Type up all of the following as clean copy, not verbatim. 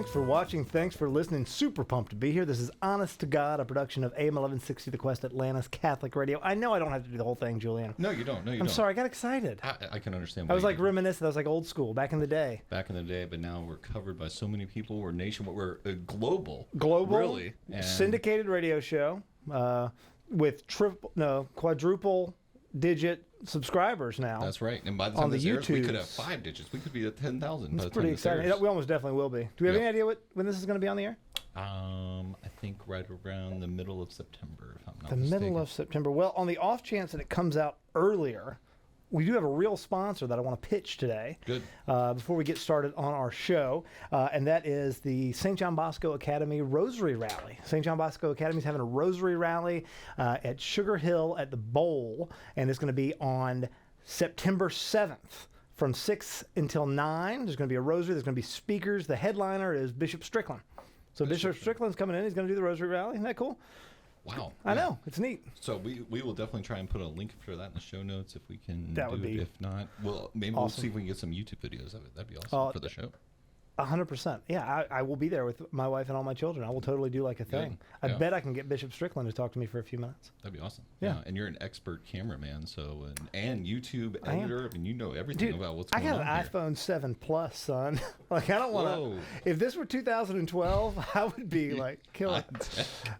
Thanks for watching. Thanks for listening. Super pumped to be here. This is Honest to God, a production of AM 1160 The Quest, Atlanta's Catholic Radio. I know I don't have to do the whole thing, Julian. No, you don't. I'm sorry. I got excited. I can understand. I was like reminiscent. I was like old school back in the day. Back in the day, but now we're covered by so many people. We're nationwide. We're global. Global, really. And syndicated radio show with quadruple digit subscribers now. That's right. And by the time this airs, we could have 5 digits. We could be at 10,000. It's pretty exciting. We almost definitely will be. Do we have any idea when this is going to be on the air? I think right around the middle of September, if I'm not mistaken. The middle of September. Well, on the off chance that it comes out earlier, we do have a real sponsor that I want to pitch today. Good. Before we get started on our show, and that is the St. John Bosco Academy Rosary Rally. St. John Bosco Academy is having a Rosary Rally at Sugar Hill at the Bowl, and it's going to be on September 7th. From 6 until 9, there's going to be a rosary. There's going to be speakers. The headliner is Bishop Strickland. So Bishop Strickland's coming in. He's going to do the Rosary Rally. Isn't that cool? Wow. I know. It's neat. So we will definitely try and put a link for that in the show notes if we can. That would be. If not, maybe we'll see if we can get some YouTube videos of it. That'd be awesome for the show. 100%. Yeah, I will be there with my wife and all my children. I will totally do like a thing. I bet I can get Bishop Strickland to talk to me for a few minutes. That'd be awesome. Yeah. And you're an expert cameraman, so and YouTube editor. I mean, you know everything about what's going on. I got an iPhone 7 Plus, son. Like, I don't want to. If this were 2012, I would be like killing.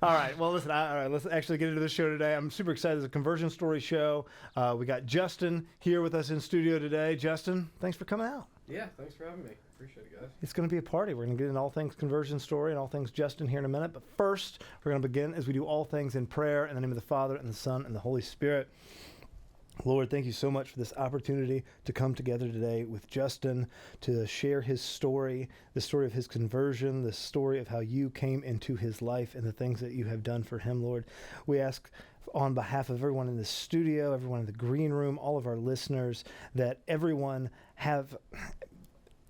All right. Well, listen. All right. Let's actually get into the show today. I'm super excited. It's a conversion story show. We got Justin here with us in studio today. Justin, thanks for coming out. Yeah, thanks for having me. Appreciate it, guys. It's going to be a party. We're going to get into all things conversion story and all things Justin here in a minute. But first, we're going to begin as we do all things in prayer in the name of the Father and the Son and the Holy Spirit. Lord, thank you so much for this opportunity to come together today with Justin to share his story, the story of his conversion, the story of how you came into his life and the things that you have done for him, Lord. We ask on behalf of everyone in the studio, everyone in the green room, all of our listeners, that everyone have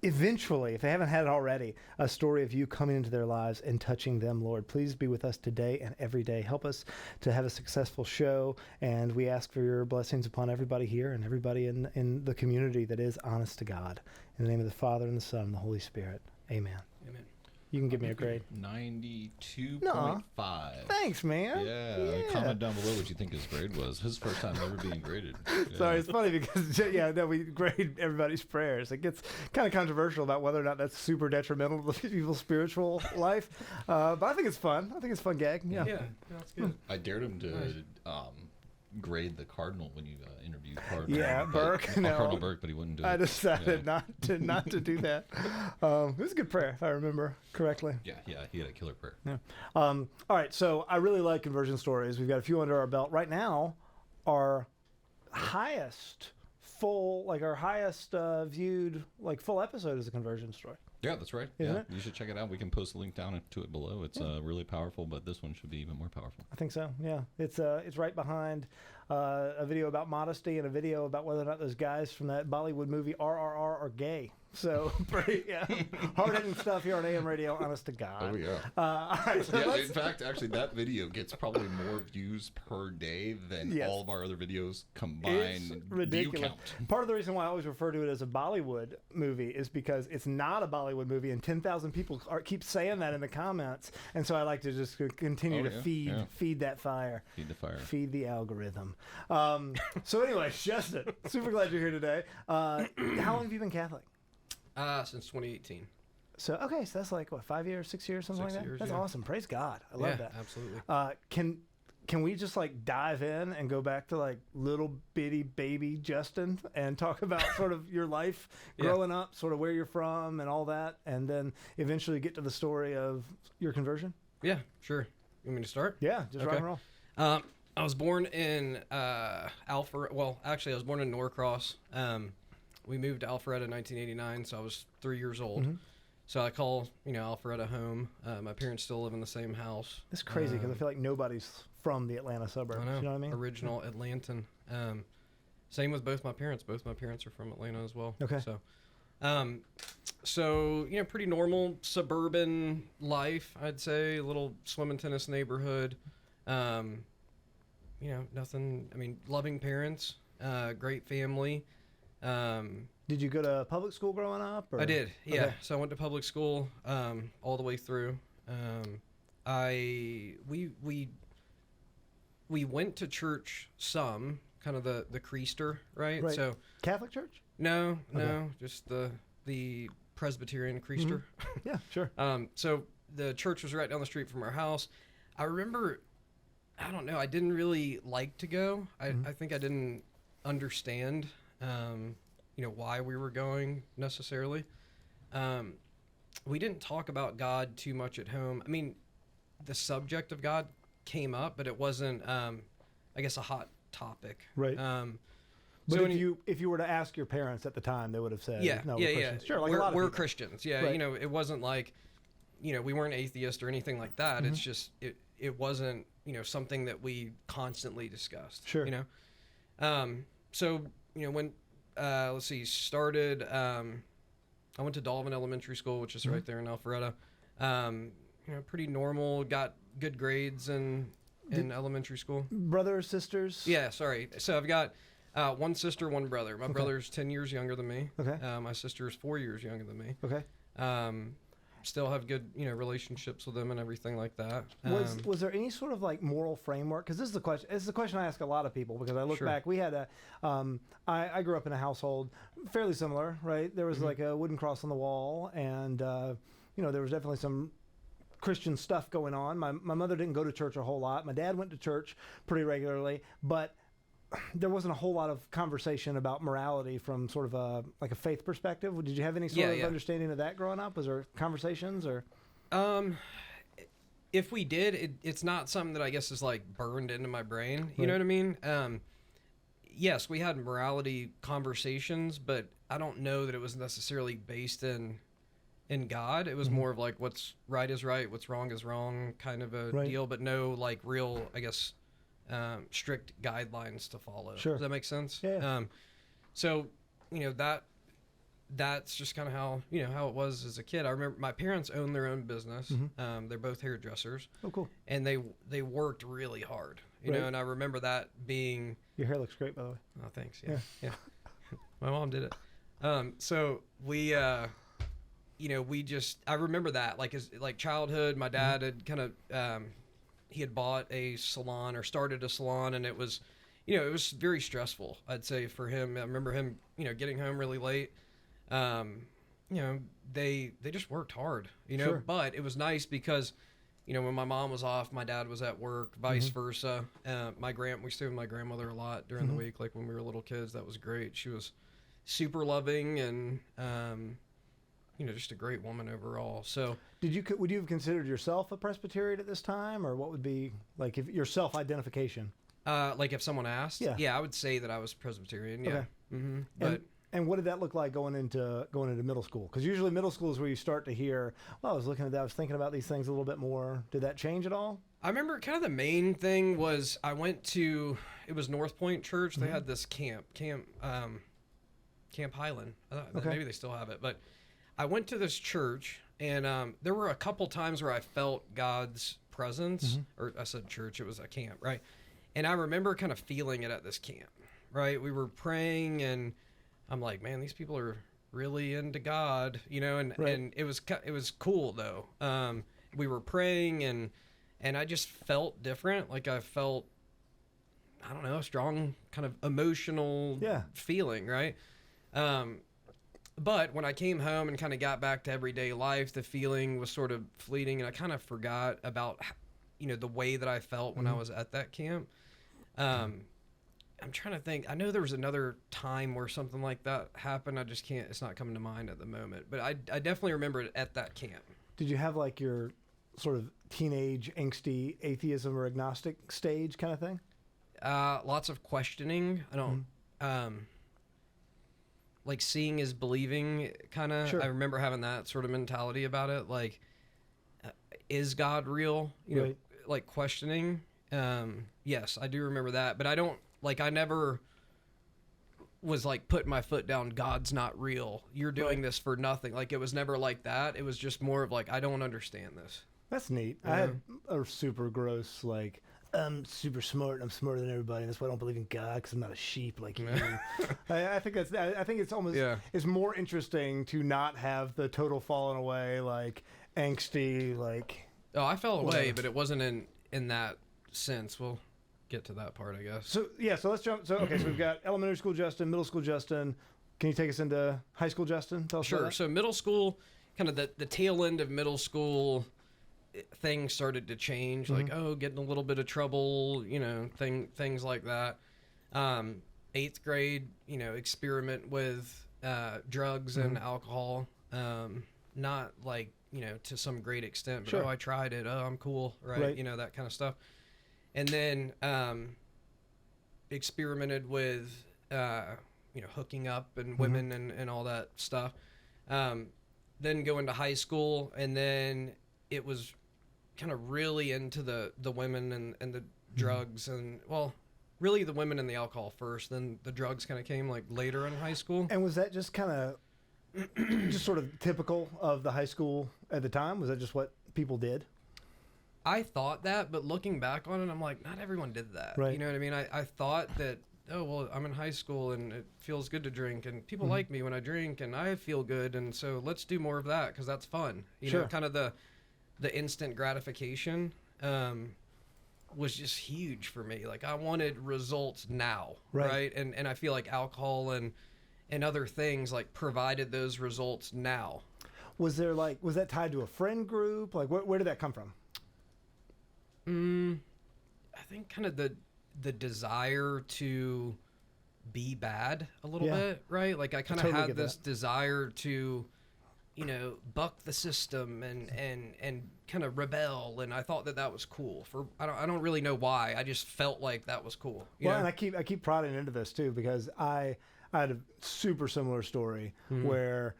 eventually, if they haven't had it already, a story of you coming into their lives and touching them, Lord. Please be with us today and every day. Help us to have a successful show, and we ask for your blessings upon everybody here and everybody in the community that is honest to God. In the name of the Father, and the Son, and the Holy Spirit. Amen. Amen. You can give me a grade. 92.5. Thanks, man. Yeah. Comment down below what you think his grade was. His first time ever being graded. Yeah. Sorry, it's funny because, we grade everybody's prayers. It gets kind of controversial about whether or not that's super detrimental to people's spiritual life. But I think it's fun. I think it's a fun gag. Yeah, that's good. I dared him to grade the Cardinal when you interviewed Cardinal. Yeah, Burke. No, Cardinal Burke, but he wouldn't do it. I decided not to do that. It was a good prayer, if I remember correctly. Yeah, he had a killer prayer. Yeah. All right, so I really like conversion stories. We've got a few under our belt right now. Our highest viewed full episode is a conversion story. Yeah, that's right. Isn't it? You should check it out. We can post a link down to it below. It's really powerful, but this one should be even more powerful. I think so. Yeah, it's right behind a video about modesty and a video about whether or not those guys from that Bollywood movie RRR are gay. So pretty hard-hitting stuff here on AM Radio, honest to God. Oh yeah. All right, so in fact, actually, that video gets probably more views per day than all of our other videos combined. It's ridiculous. View count. Part of the reason why I always refer to it as a Bollywood movie is because it's not a Bollywood movie, and 10,000 people keep saying that in the comments, and so I like to just continue to feed that fire. Feed the fire. Feed the algorithm. So anyway, Justin, super glad you're here today. How long have you been Catholic? Since 2018. So that's like, what, 5 years, 6 years, something 6 like that? years, That's awesome. Praise God. I love that. Absolutely. Can we just dive in and go back to little bitty baby Justin and talk about sort of your life growing up, sort of where you're from and all that, and then eventually get to the story of your conversion? Yeah, sure. You want me to start? Yeah, just rock and roll. I was born in Alpharetta. Well, actually, I was born in Norcross. We moved to Alpharetta in 1989, so I was 3 years old. Mm-hmm. So I call, Alpharetta home. My parents still live in the same house. It's crazy because I feel like nobody's from the Atlanta suburbs. I know. You know what I mean? Original Atlantan. Same with both my parents. Both my parents are from Atlanta as well. Okay. So, pretty normal suburban life, I'd say. A little swim and tennis neighborhood. Nothing. Loving parents. Great family. Did you go to public school growing up? Or? I did, yeah. Okay. So I went to public school all the way through. We went to church some, kind of the Creaster, right? Right. So Catholic church? no, just the Presbyterian Creaster. Mm-hmm. Yeah, sure. So the church was right down the street from our house. I remember, I don't know, I didn't really like to go. I think I didn't understand, why we were going necessarily. We didn't talk about God too much at home. I mean, the subject of God came up, but it wasn't, I guess, a hot topic. Right. But so if you were to ask your parents at the time, they would have said, yeah, no, yeah, we're yeah. Christians. Sure, like we're, a lot of we're people. Christians. Yeah, Right. it wasn't like, we weren't atheist or anything like that. It's just, it wasn't, something that we constantly discussed. Sure. So, when, let's see, started, I went to Dalvin Elementary School, which is right there in Alpharetta. Pretty normal, got good grades in elementary school. Brothers, sisters? Yeah, sorry. So I've got one sister, one brother. My brother's 10 years younger than me. Okay. My sister's 4 years younger than me. Okay. Still have good, relationships with them and everything like that. Was there any sort of like moral framework? Because this is the question. It's the question I ask a lot of people. Because I look Sure. back, we had I grew up in a household fairly similar, right? There was like a wooden cross on the wall, and there was definitely some Christian stuff going on. My mother didn't go to church a whole lot. My dad went to church pretty regularly, but there wasn't a whole lot of conversation about morality from sort of a faith perspective. Did you have any sort of understanding of that growing up? Was there conversations or? If we did, it's not something that I guess is like burned into my brain. You know what I mean? Yes, we had morality conversations, but I don't know that it was necessarily based in God. It was more of like what's right is right, what's wrong is wrong kind of a deal, but no like real, I guess, strict guidelines to follow. Sure. Does that make sense? Yeah. So, that's just kind of how it was as a kid. I remember my parents owned their own business. They're both hairdressers. Oh, cool. And they worked really hard, you know, and I remember that being... Your hair looks great, by the way. Oh, thanks. Yeah. My mom did it. So we, we just, I remember that like as like childhood, my dad had kind of, he had bought a salon or started a salon, and it was, it was very stressful, I'd say, for him. I remember him, getting home really late. They just worked hard, Sure. but it was nice because, when my mom was off, my dad was at work, vice versa. We stayed with my grandmother a lot during the week, like when we were little kids. That was great. She was super loving and, just a great woman overall. So would you have considered yourself a Presbyterian at this time, or what would be like if your self-identification? Like if someone asked, yeah, I would say that I was Presbyterian. Yeah. Okay. But and what did that look like going into middle school? Because usually middle school is where you start to hear, well, I was looking at that, I was thinking about these things a little bit more. Did that change at all? I remember kind of the main thing was I went to, it was North Point Church. They had this Camp Highland. Maybe they still have it, but I went to this church, and there were a couple times where I felt God's presence, or I said church, it was a camp, right? And I remember kind of feeling it at this camp, right? We were praying, and I'm like, man, these people are really into God, and it was cool though. We were praying, and I just felt different. Like I felt, I don't know, a strong kind of emotional feeling, right? But when I came home and kind of got back to everyday life, the feeling was sort of fleeting, and I kind of forgot about, the way that I felt when I was at that camp. I'm trying to think. I know there was another time where something like that happened. I just can't, it's not coming to mind at the moment. But I definitely remember it at that camp. Did you have like your sort of teenage angsty atheism or agnostic stage kind of thing? Lots of questioning. I don't... like seeing is believing kind of. Sure. I remember having that sort of mentality about it. Like, is God real? Like questioning. Yes, I do remember that, but I don't, like, I never was like putting my foot down. God's not real. You're doing this for nothing. Like, it was never like that. It was just more of like, I don't understand this. That's neat. I had a super gross, like, I'm super smart. I'm smarter than everybody. And that's why I don't believe in God, because I'm not a sheep like you. I think it's almost it's more interesting to not have the total fallen away, like angsty, like. Oh, I fell away, but it wasn't in that sense. We'll get to that part, I guess. So let's jump. So we've got elementary school Justin, middle school Justin. Can you take us into high school Justin? Tell us about that. So middle school, kind of the tail end of middle school, things started to change. Like getting a little bit of trouble, things like that. 8th grade, experiment with drugs and alcohol. Not like to some great extent, but I tried it. Oh, I'm cool, right? That kind of stuff. And then experimented with hooking up and women and all that stuff. Then go into high school, and then it was kind of really into the women and the drugs, and really the women and the alcohol first, then the drugs kind of came like later in high school. And was that just kind of just sort of typical of the high school at the time? Was that just what people did? I thought that, but looking back on it, I'm like, not everyone did that. Right. You know what I mean? I thought that, I'm in high school and it feels good to drink, and people like me when I drink, and I feel good, and so let's do more of that because that's fun. You know, kind of the instant gratification was just huge for me. Like, I wanted results now, right? And I feel like alcohol and other things like provided those results now. Was that tied to a friend group? Like, where did that come from? I think kind of the desire to be bad a little bit, right? Like I kind of had this desire to, buck the system and kind of rebel, and I thought that was cool. I don't really know why. I just felt like that was cool. You know? And I keep prodding into this too, because I had a super similar story where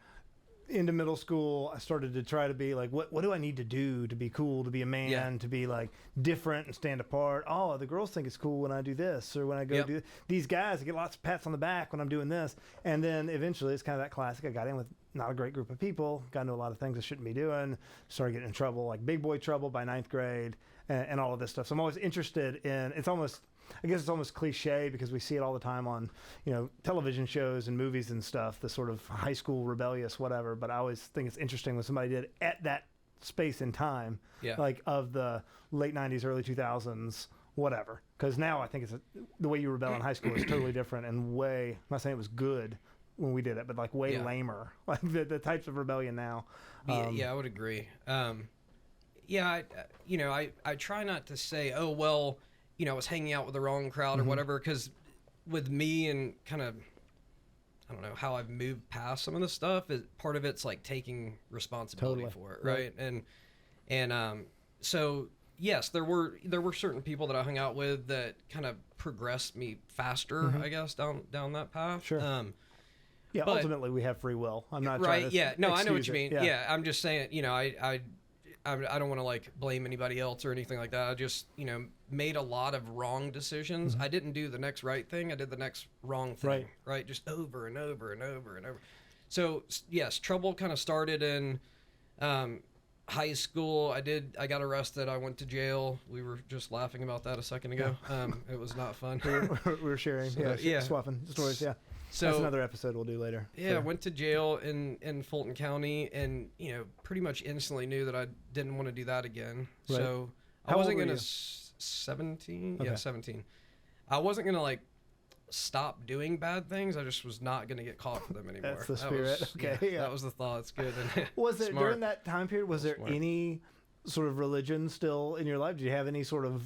into middle school, I started to try to be like, what do I need to do to be cool, to be a man, to be like different and stand apart? Oh, the girls think it's cool when I do this, or when I go do these guys, I get lots of pats on the back when I'm doing this. And then eventually it's kind of that classic. I got in with not a great group of people, got into a lot of things I shouldn't be doing, started getting in trouble, like big boy trouble by 9th grade and all of this stuff. So I'm always interested in, I guess it's almost cliche because we see it all the time on, television shows and movies and stuff, the sort of high school rebellious whatever. But I always think it's interesting when somebody did at that space in time, like of the late 90s, early 2000s, whatever. Because now I think the way you rebel in high school is totally different and way, I'm not saying it was good when we did it, but like way lamer, like the types of rebellion now. I would agree. I try not to say, I was hanging out with the wrong crowd or whatever, because with me and kind of, I don't know, how I've moved past some of the stuff, part of it's like taking responsibility for it, right? And so yes, there were certain people that I hung out with that kind of progressed me faster, I guess, down that path. Sure. But ultimately we have free will. I'm not right. Trying to No, I know what you mean. Yeah. Yeah, I'm just saying, I don't want to like blame anybody else or anything like that. I just, made a lot of wrong decisions. I didn't do the next right thing. I did the next wrong thing, right? Just over and over and over and over. So yes, trouble kind of started in high school. I got arrested. I went to jail. We were just laughing about that a second ago. It was not fun. we were sharing, swapping stories. Yeah. So that's another episode we'll do later. Yeah, I went to jail in Fulton County, and pretty much instantly knew that I didn't want to do that again. Right. So I wasn't gonna 17. Okay. Yeah, 17. I wasn't gonna like stop doing bad things. I just was not gonna get caught for them anymore. That's the spirit. That was the thought. It's good. Was there during that time period? Was there any sort of religion still in your life? Did you have any sort of,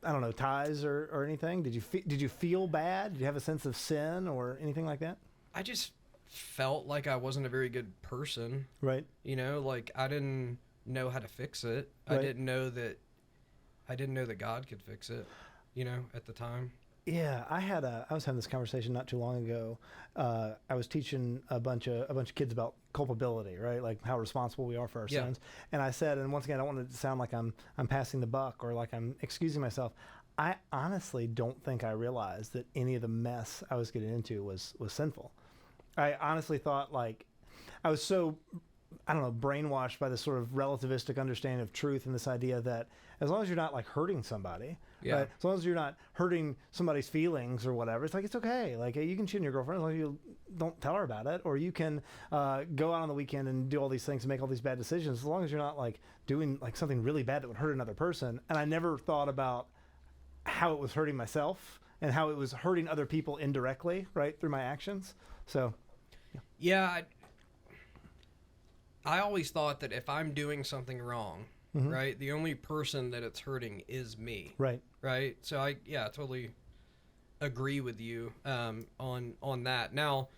I don't know, ties or anything? Did you feel bad? Did you have a sense of sin or anything like that? I just felt like I wasn't a very good person. Right. Like I didn't know how to fix it. Right. I didn't know that God could fix it, at the time. Yeah, I was having this conversation not too long ago. I was teaching a bunch of kids about culpability, right? Like how responsible we are for our sins. And I said, and once again, I don't want it to sound like I'm passing the buck or like I'm excusing myself. I honestly don't think I realized that any of the mess I was getting into was sinful. I honestly thought, like, I was so I don't know, brainwashed by this sort of relativistic understanding of truth and this idea that as long as you're not like hurting somebody, right? As long as you're not hurting somebody's feelings or whatever, it's like, it's okay. Like, you can cheat on your girlfriend as long as you don't tell her about it, or you can go out on the weekend and do all these things and make all these bad decisions as long as you're not like doing like something really bad that would hurt another person. And I never thought about how it was hurting myself and how it was hurting other people indirectly, right, through my actions. So, yeah, I always thought that if I'm doing something wrong, right, the only person that it's hurting is me. Right. Right. So I totally agree with you on that. Now,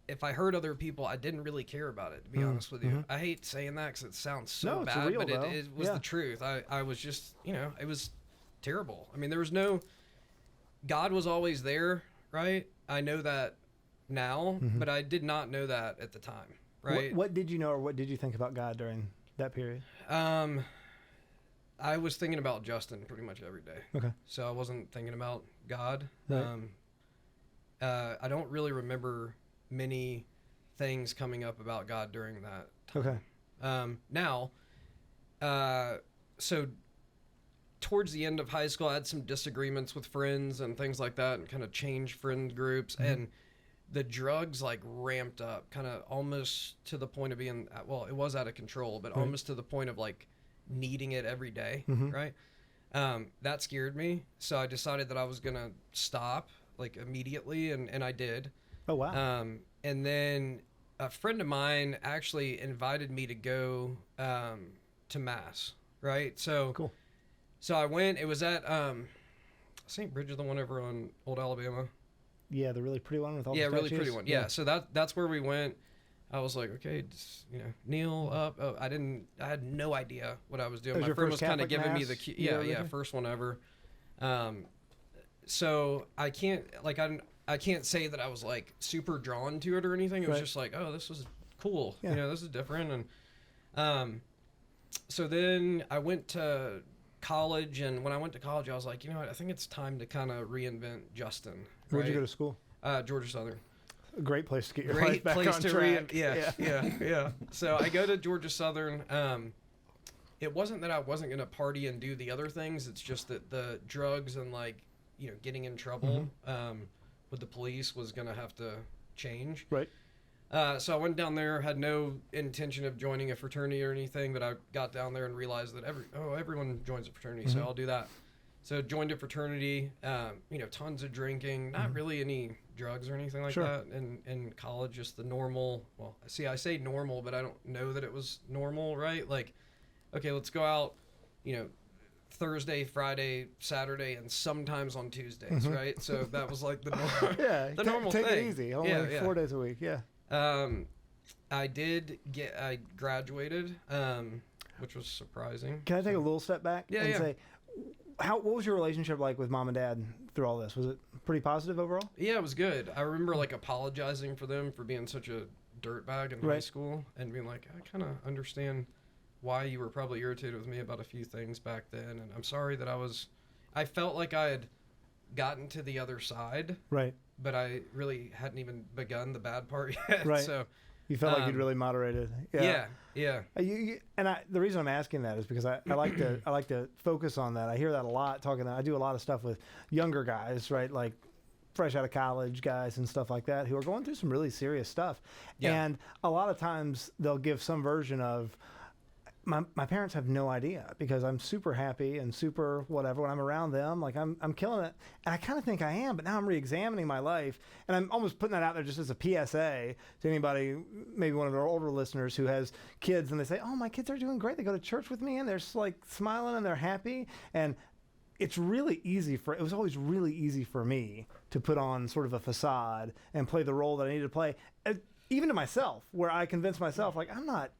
if I hurt other people, I didn't really care about it, to be honest with you. I hate saying that because it sounds so bad, real, but it was the truth. I was just, it was terrible. I mean, there was God was always there, right? I know that now, but I did not know that at the time. Right. What did you know, or what did you think about God during that period? I was thinking about Justin pretty much every day. Okay. So I wasn't thinking about God. Right. I don't really remember many things coming up about God during that time. Okay. So towards the end of high school, I had some disagreements with friends and things like that, and kind of changed friend groups, and the drugs like ramped up, kind of almost to the point of being, well, it was out of control, but almost to the point of like needing it every day, right? That scared me, so I decided that I was gonna stop like immediately, and I did. Oh wow! And then a friend of mine actually invited me to go to mass, right? So cool. So I went. It was at St. Bridget, the one over on Old Alabama. Yeah, the really pretty one with all the really statues. Pretty one. Yeah. So that's where we went. I was like, okay, just, kneel up. Oh, I had no idea what I was doing. My friend was kind of giving me the key. Yeah, first one ever. So I can't say that I was like super drawn to it or anything. It was just like, oh, this was cool. Yeah. This is different. And so then I went to college, and when I went to college, I was like, you know what, I think it's time to kind of reinvent Justin. Right? Where'd you go to school? Georgia Southern. A great place to get your life back on track. Yeah. So I go to Georgia Southern. It wasn't that I wasn't going to party and do the other things. It's just that the drugs and like, getting in trouble with the police was going to have to change. Right. So I went down there, had no intention of joining a fraternity or anything, but I got down there and realized that everyone joins a fraternity, so I'll do that. So joined a fraternity, tons of drinking, not really any drugs or anything like that. In college, just the normal, well, see, I say normal, but I don't know that it was normal, right? Like, okay, let's go out, Thursday, Friday, Saturday, and sometimes on Tuesdays, right? So that was like the normal take thing. It easy, only 4 days a week, I graduated, which was surprising. Can I take a little step back and say, what was your relationship like with mom and dad through all this? Was it pretty positive overall? Yeah, it was good. I remember like apologizing for them for being such a dirtbag in high school and being like, I kind of understand why you were probably irritated with me about a few things back then, and I'm sorry that I felt like I had gotten to the other side. Right. But I really hadn't even begun the bad part yet. Right. So you felt like you'd really moderated. Yeah. The reason I'm asking that is because I like to focus on that. I hear that a lot. I do a lot of stuff with younger guys, right? Like fresh out of college guys and stuff like that who are going through some really serious stuff. Yeah. And a lot of times they'll give some version of, my parents have no idea because I'm super happy and super whatever when I'm around them. Like I'm killing it, and I kind of think I am. But now I'm re-examining my life, and I'm almost putting that out there just as a PSA to anybody, maybe one of our older listeners who has kids, and they say, "Oh, my kids are doing great. They go to church with me, and they're just like smiling and they're happy." And it was always really easy for me to put on sort of a facade and play the role that I needed to play, even to myself, where I convinced myself like I'm not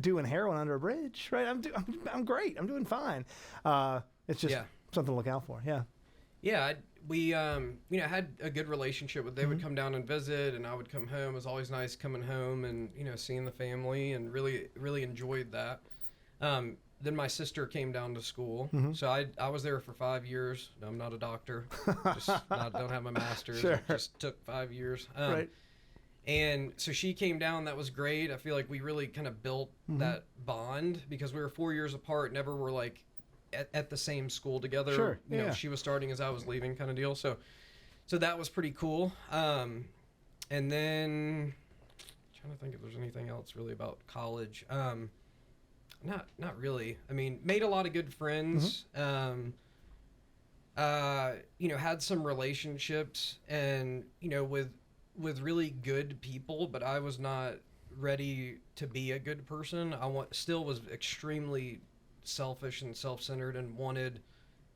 doing heroin under a bridge, right? I'm great. I'm doing fine. It's just something to look out for. Yeah. We had a good relationship with. They would come down and visit, and I would come home. It was always nice coming home and seeing the family, and really enjoyed that. Then my sister came down to school, so I was there for 5 years. No, I'm not a doctor. Don't have my master's. Sure. Just took 5 years. Right. And so she came down. That was great. I feel like we really kind of built that bond because we were 4 years apart, never were like at the same school together. Sure. You know, she was starting as I was leaving kind of deal. So that was pretty cool. And then I'm trying to think if there's anything else really about college. Not really. I mean, made a lot of good friends. You know, had some relationships and, you know, with really good people, but I was not ready to be a good person. Still was extremely selfish and self-centered and wanted,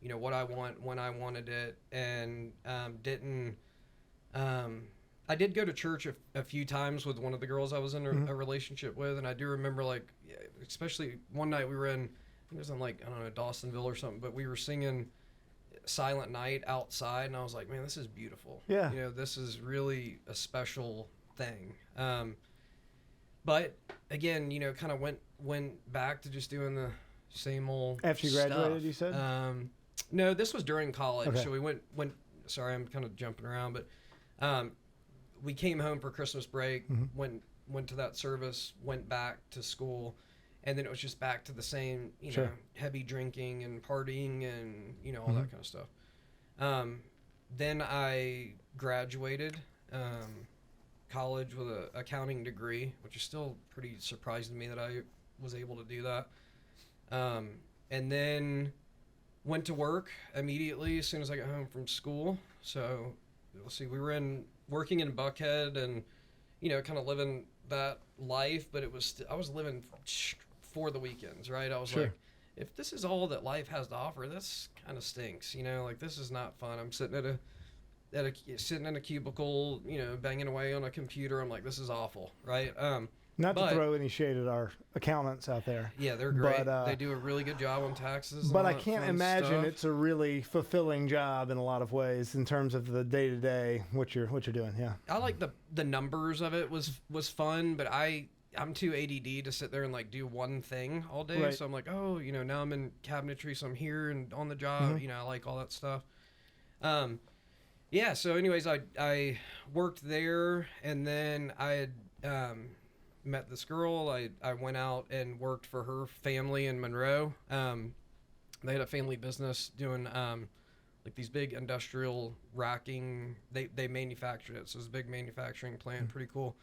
you know, what I want when I wanted it, and didn't. I did go to church a few times with one of the girls I was in a relationship with, and I do remember, like, especially one night we were in, I think it was in, like, I don't know, Dawsonville or something, but we were singing Silent Night outside, and I was like, man, this is beautiful. Yeah. You know, this is really a special thing. But again, you know, kind of went back to just doing the same old After you graduated, you said? No, this was during college. Okay. So we went, sorry, I'm kind of jumping around, but we came home for Christmas break, went to that service, went back to school, and then it was just back to the same, you know, heavy drinking and partying and, you know, all that kind of stuff. Then I graduated college with an accounting degree, which is still pretty surprising to me that I was able to do that. And then went to work immediately as soon as I got home from school. So, let's see, we were working in Buckhead and, you know, kind of living that life, but I was living for the weekends, right? I was like, if this is all that life has to offer, this kind of stinks, you know, like this is not fun. I'm sitting sitting in a cubicle, you know, banging away on a computer. I'm like, this is awful, right? Not to throw any shade at our accountants out there. Yeah, they're great. But, they do a really good job on taxes. But I can't imagine it's a really fulfilling job in a lot of ways in terms of the day to day what you're doing. Yeah, I like the numbers of it was fun, but I'm too ADD to sit there and like do one thing all day. Right. So I'm like, oh, you know, now I'm in cabinetry, so I'm here and on the job. You know, I like all that stuff. Yeah. So, anyways, I worked there, and then I had met this girl. I went out and worked for her family in Monroe. They had a family business doing like these big industrial racking. They manufactured it, so it was a big manufacturing plant. Pretty cool.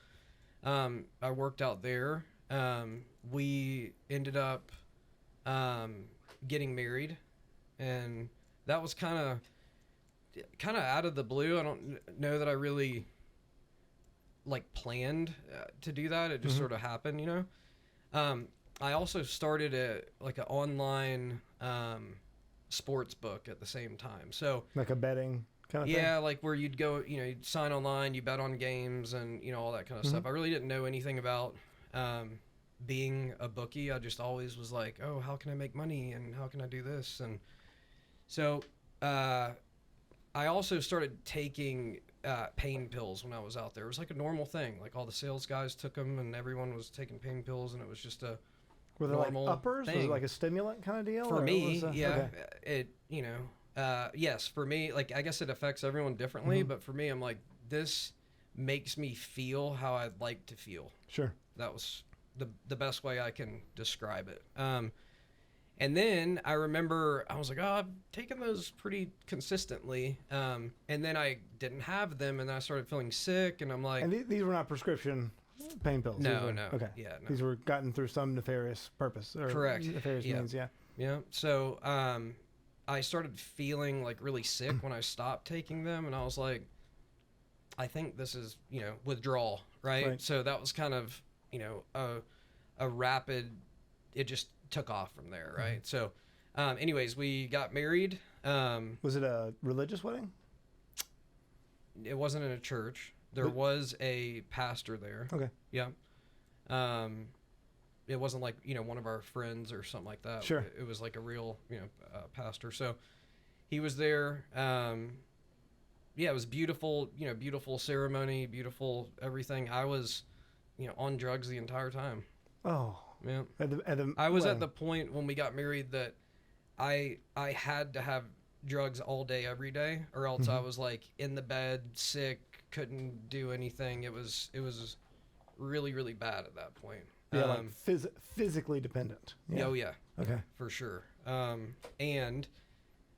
I worked out there. We ended up getting married, and that was kind of out of the blue. I don't know that I really like planned to do that. It just sort of happened, you know. I also started an online sports book at the same time. So like a betting kind of thing? Yeah, like where you'd go, you know, you'd sign online, you bet on games and, you know, all that kind of stuff. I really didn't know anything about being a bookie. I just always was like, oh, how can I make money and how can I do this? And so I also started taking pain pills when I was out there. It was like a normal thing. Like all the sales guys took them and everyone was taking pain pills, and it was just a Were they like uppers? Thing. Was it like a stimulant kind of deal? For me, yeah. Okay. It, you know, yes, for me, like I guess it affects everyone differently, but for me, I'm like, this makes me feel how I'd like to feel. Sure. That was the best way I can describe it. And then I remember I was like, oh, I've taken those pretty consistently. And then I didn't have them, and then I started feeling sick, and I'm like... And these were not prescription pain pills? No. Okay. Yeah, no. These were gotten through some nefarious purpose. Or correct. Nefarious means, yeah. Yeah. So I started feeling like really sick when I stopped taking them, and I was like, I think this is, you know, withdrawal, right? So that was kind of, you know, a rapid... It just took off from there, right? So anyways, we got married. Was it a religious wedding? It wasn't in a church. There was a pastor there. Okay. Yeah. It wasn't like, you know, one of our friends or something like that. Sure. It was like a real, you know, pastor. So he was there. Yeah, it was beautiful, you know, beautiful ceremony, beautiful everything. I was, you know, on drugs the entire time. Oh. Yeah. I was at the point when we got married that I had to have drugs all day, every day, or else I was like in the bed, sick, couldn't do anything. It was really, really bad at that point. Yeah, like physically dependent. Yeah. Oh yeah. Okay. For sure. And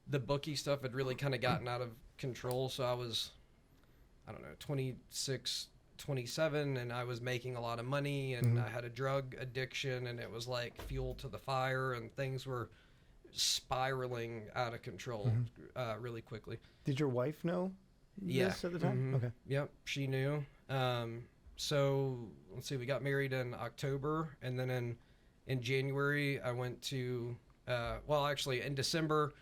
the bookie stuff had really kind of gotten out of control. So I was, I don't know, 26, 27, and I was making a lot of money, and I had a drug addiction, and it was like fuel to the fire, and things were spiraling out of control really quickly. Did your wife know this at the time? Okay. Yep, she knew. So let's see, we got married in October, and then in January I went to actually in December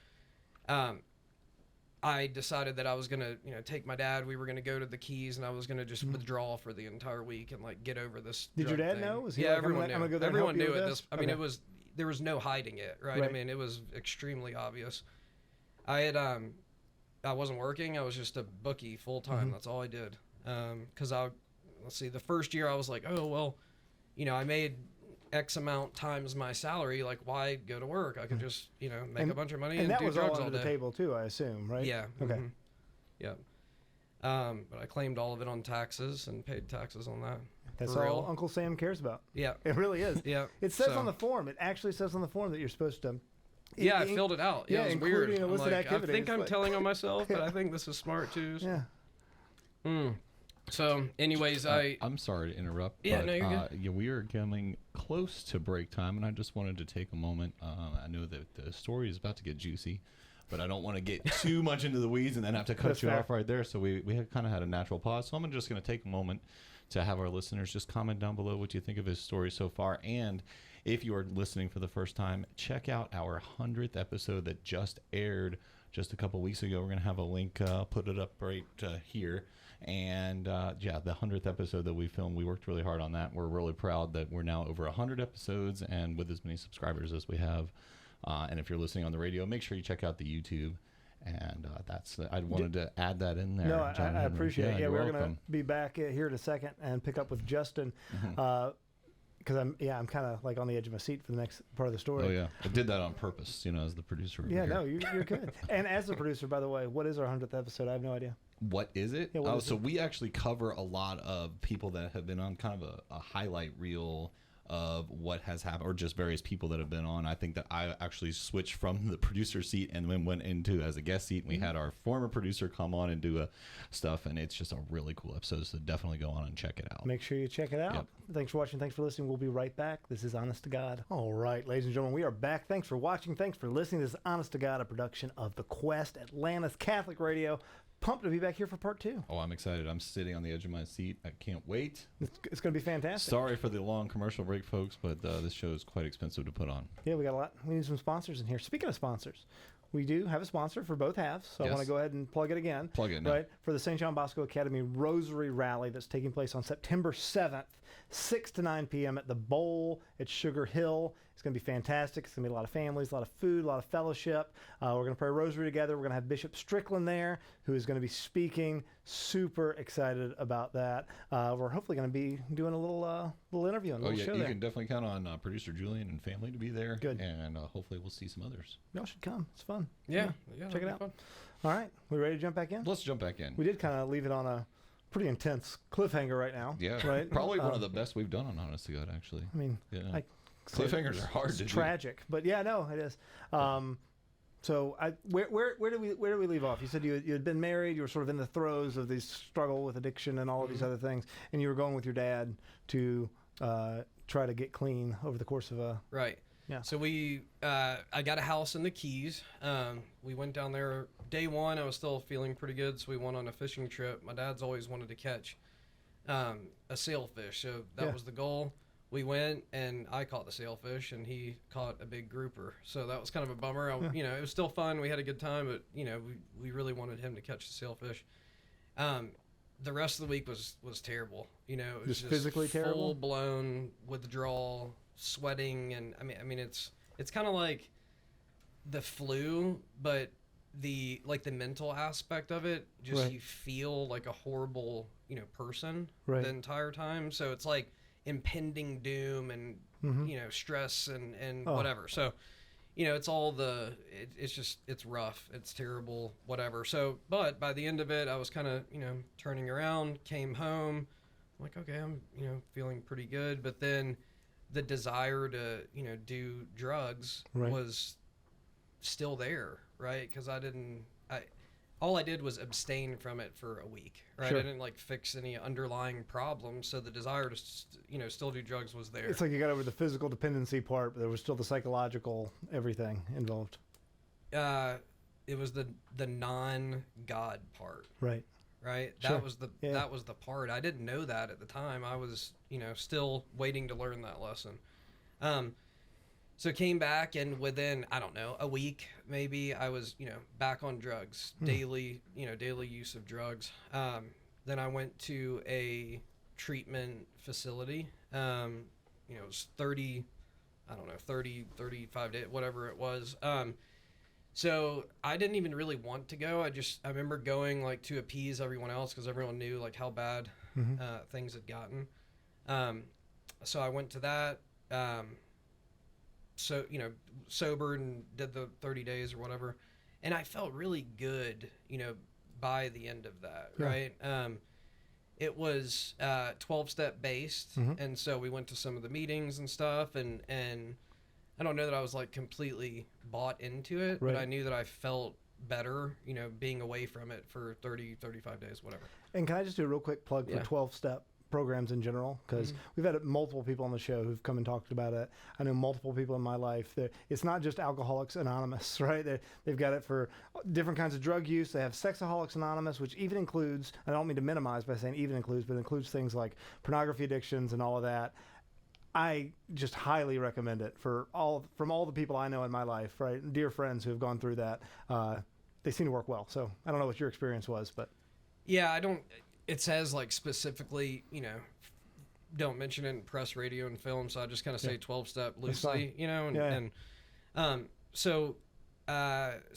I decided that I was gonna take my dad. We were gonna go to the Keys, and I was gonna just withdraw for the entire week and like get over this. Did your dad thing. know? Was he yeah, like, everyone knew. I'm gonna go there Everyone and help knew you it. with this? I mean, there was no hiding it, right? I mean, it was extremely obvious. I wasn't working. I was just a bookie full time. That's all I did. Because let's see, the first year I was like, oh well, I made X amount times my salary. Like, why go to work? I could just make a bunch of money and that do was drugs all all under day. the table too, I assume, right? Yeah. Okay. Yeah. But I claimed all of it on taxes and paid taxes on that. That's For all real. Uncle Sam cares about. Yeah. It really is. Yeah. It says So- on the form. It actually says on the form that you're supposed to. Yeah, I filled it out. Yeah, it was weird. including I'm illicit like, activity. I think It's I'm like- telling on myself, but I think this is smart too. Yeah. So, anyways, I'm sorry to interrupt. Yeah, but, no, you're good. Yeah, we are coming close to break time, and I just wanted to take a moment. I know that the story is about to get juicy, but I don't want to get too much into the weeds and then have to cut That's you fair. off right there. So we kind of had a natural pause. So I'm just going to take a moment to have our listeners just comment down below what you think of his story so far. And if you are listening for the first time, check out our 100th episode that just aired just a couple weeks ago. We're going to have a link, put it up right here. And the 100th episode that we filmed, we worked really hard on that. We're really proud that we're now over 100 episodes and with as many subscribers as we have. And if you're listening on the radio, make sure you check out the YouTube. And I wanted to add that in there. No, John I Henry. appreciate it. Yeah, you're we're going welcome. to be back here in a second and pick up with Justin. Because I'm kind of like on the edge of my seat for the next part of the story. Oh, yeah. I did that on purpose, as the producer. over Yeah, here. no, you're good. And as the producer, by the way, what is our 100th episode? I have no idea. What is it? Yeah, what is so it? we actually cover a lot of people that have been on kind of a highlight reel of what has happened, or just various people that have been on. I think that I actually switched from the producer seat and then went into as a guest seat. And we had our former producer come on and do stuff, and it's just a really cool episode. So definitely go on and check it out. Make sure you check it out. Yep. Thanks for watching. Thanks for listening. We'll be right back. This is Honest to God. All right, ladies and gentlemen, we are back. Thanks for watching. Thanks for listening. This is Honest to God, a production of The Quest, Atlanta's Catholic Radio. Pumped to be back here for part 2. Oh, I'm excited. I'm sitting on the edge of my seat. I can't wait. It's going to be fantastic. Sorry for the long commercial break, folks, but this show is quite expensive to put on. Yeah, we got a lot. We need some sponsors in here. Speaking of sponsors, we do have a sponsor for both halves, so I Yes. want to go ahead and plug it again. Plug it now. Right, for the St. John Bosco Academy Rosary Rally that's taking place on September 7th, 6 to 9 p.m. at the Bowl at Sugar Hill. It's going to be fantastic. It's going to be a lot of families, a lot of food, a lot of fellowship. We're going to pray rosary together. We're going to have Bishop Strickland there, who is going to be speaking. Super excited about that. We're hopefully going to be doing a little interview and a Oh, little yeah, show you there. can definitely count on producer Julian and family to be there. Good. And hopefully we'll see some others. Y'all should come. It's fun. yeah, Check it that'd be out. fun. All right. We ready to jump back in? Let's jump back in. We did kind of leave it on a pretty intense cliffhanger right now. Yeah, Right? probably one of the best we've done on Honest to God, actually. I mean, Yeah. like, Cliffhangers are hard it's to do. tragic, but yeah, no, it is. So where do we leave off? You said you had been married. You were sort of in the throes of this struggle with addiction and all of these other things, and you were going with your dad to try to get clean over the course of a. Right. Yeah. So I got a house in the Keys. We went down there day one. I was still feeling pretty good, so we went on a fishing trip. My dad's always wanted to catch a sailfish, so that was the goal. We went, and I caught the sailfish, and he caught a big grouper. So that was kind of a bummer. It was still fun. We had a good time, but we really wanted him to catch the sailfish. The rest of the week was terrible. It was Just physically terrible? full blown withdrawal, sweating, and I mean it's kind of like the flu, but the mental aspect of it, just Right. you feel like a horrible person Right. the entire time. So it's like impending doom and stress and Oh. whatever. So it's all it's rough, it's terrible, whatever. So, but by the end of it, I was kind of, turning around, came home. I'm like, okay, I'm, feeling pretty good. But then the desire to, do drugs Right. was still there, right? Because all I did was abstain from it for a week, right? Sure. I didn't like fix any underlying problems, so the desire to, still do drugs was there. It's like you got over the physical dependency part, but there was still the psychological everything involved. It was the non-God part, Right. right? Sure. That was the part. I didn't know that at the time. I was, still waiting to learn that lesson. So came back, and within, I don't know, a week maybe, I was, back on drugs, daily use of drugs. Then I went to a treatment facility. It was 35 days, whatever it was. So I didn't even really want to go. I remember going like to appease everyone else because everyone knew like how bad things had gotten. So I went to that. So, sober and did the 30 days or whatever. And I felt really good, by the end of that, Yeah. right? It was 12-step based. And so we went to some of the meetings and stuff. And I don't know that I was like completely bought into it, Right. but I knew that I felt better, being away from it for 30, 35 days, whatever. And can I just do a real quick plug Yeah. for 12-step programs in general? Because we've had multiple people on the show who've come and talked about it. I know multiple people in my life. It's not just Alcoholics Anonymous, right? They've got it for different kinds of drug use. They have Sexaholics Anonymous, which even includes, I don't mean to minimize by saying even includes, but includes things like pornography addictions and all of that. I just highly recommend it from all the people I know in my life, right? Dear friends who have gone through that. They seem to work well. So I don't know what your experience was, but Yeah, it says like specifically, don't mention it in press, radio, and film. So I just kind of say 12-step loosely, So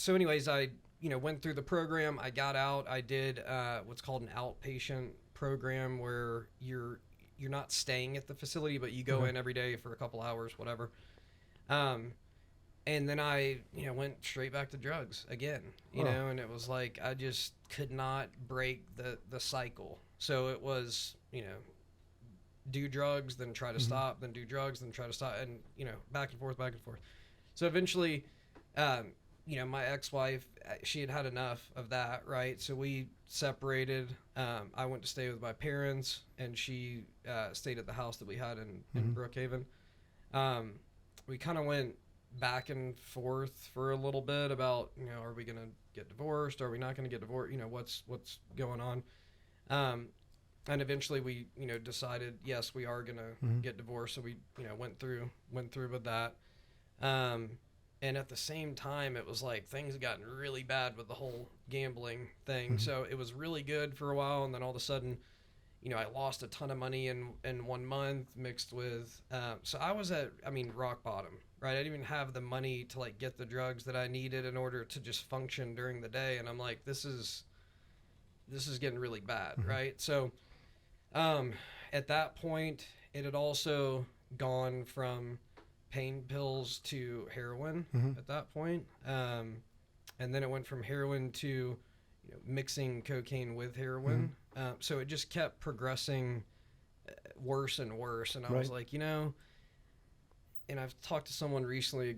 anyways, I, went through the program. I got out. I did what's called an outpatient program where you're not staying at the facility, but you go in every day for a couple hours, whatever. And then I, went straight back to drugs again, and it was like I just could not break the cycle. So it was, do drugs, then try to stop, then do drugs, then try to stop, and, back and forth, back and forth. So eventually, my ex-wife, she had enough of that, right? So we separated. I went to stay with my parents, and she stayed at the house that we had in Brookhaven. We kind of went back and forth for a little bit about, are we going to get divorced? Are we not going to get divorced? What's going on? And eventually we, decided, yes, we are going to get divorced. So we, went through with that. And at the same time, it was like things had gotten really bad with the whole gambling thing. So it was really good for a while. And then all of a sudden, I lost a ton of money in 1 month mixed with, so I was at, rock bottom, right? I didn't even have the money to like get the drugs that I needed in order to just function during the day. And I'm like, this is getting really bad. Right. So, at that point it had also gone from pain pills to heroin at that point. And then it went from heroin to, mixing cocaine with heroin. So it just kept progressing worse and worse. And I was like, and I've talked to someone recently,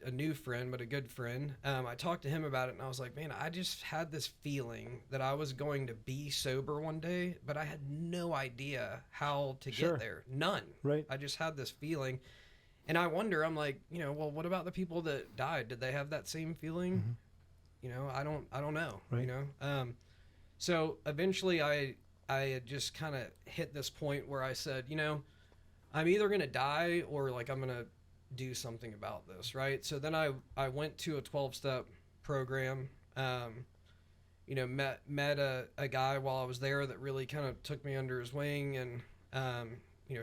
a new friend, but a good friend. I talked to him about it, and I was like, man, I just had this feeling that I was going to be sober one day, but I had no idea how to get there. None. Right. I just had this feeling. And I wonder, I'm like, well, what about the people that died? Did they have that same feeling? I don't know, Right. So eventually I had just kind of hit this point where I said, I'm either going to die or like I'm going to do something about this, right? So then I went to a 12-step program, met a guy while I was there that really kind of took me under his wing and,